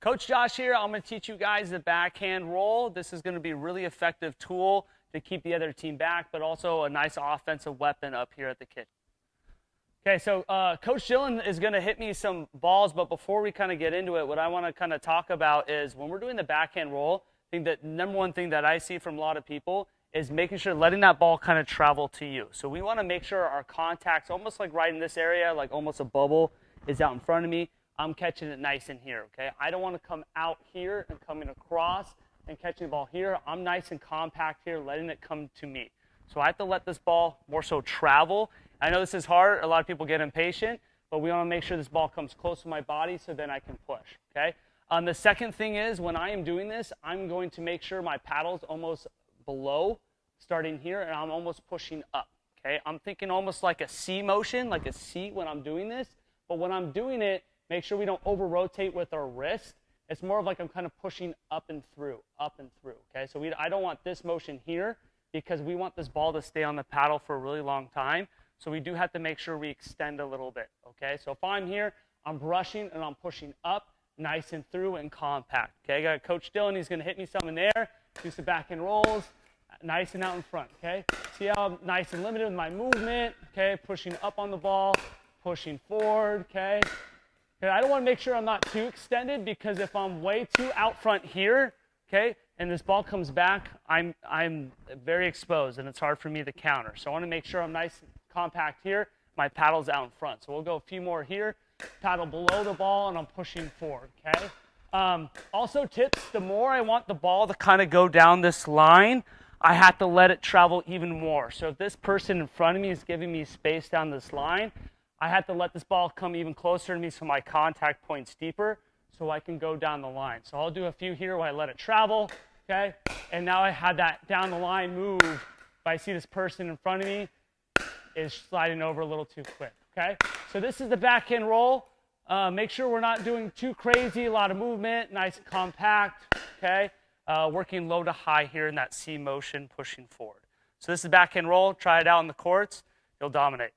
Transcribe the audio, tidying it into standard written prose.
Coach Josh here. I'm going to teach you guys the backhand roll. This is going to be a really effective tool to keep the other team back, but also a nice offensive weapon up here at the kitchen. Okay, so Coach Dillon is going to hit me some balls, but before we kind of get into it, what I want to kind of talk about is when we're doing the backhand roll, I think that number one thing that I see from a lot of people is making sure letting that ball kind of travel to you. So we want to make sure our contact's almost like right in this area, like almost a bubble is out in front of me. I'm catching it nice in here, okay? I don't want to come out here and coming across and catching the ball here. I'm nice and compact here, letting it come to me. So I have to let this ball more so travel. I know this is hard. A lot of people get impatient, but we want to make sure this ball comes close to my body so then I can push, okay? The second thing is when I am doing this, I'm going to make sure my paddle's almost below, starting here, and I'm almost pushing up, okay? I'm thinking almost like a C motion, like a C when I'm doing this, but when I'm doing it, make sure we don't over-rotate with our wrist. It's more of like I'm kind of pushing up and through, okay? So I don't want this motion here because we want this ball to stay on the paddle for a really long time. So we do have to make sure we extend a little bit, okay? So if I'm here, I'm brushing and I'm pushing up, nice and through and compact, okay? I got Coach Dillon, he's gonna hit me some in there, do some backhand rolls, nice and out in front, okay? See how I'm nice and limited with my movement, okay? Pushing up on the ball, pushing forward, okay? Okay, I don't want to make sure I'm not too extended because if I'm way too out front here, okay, and this ball comes back, I'm very exposed and it's hard for me to counter. So I want to make sure I'm nice and compact here. My paddle's out in front. So we'll go a few more here. Paddle below the ball and I'm pushing forward, okay? Also tips, the more I want the ball to kind of go down this line, I have to let it travel even more. So if this person in front of me is giving me space down this line, I have to let this ball come even closer to me so my contact point's deeper so I can go down the line. So I'll do a few here where I let it travel, okay? And now I have that down the line move. If I see this person in front of me is sliding over a little too quick, okay? So this is the backhand roll. Make sure we're not doing too crazy, a lot of movement, nice and compact, okay? Working low to high here in that C motion, pushing forward. So this is backhand roll. Try it out in the courts. You'll dominate.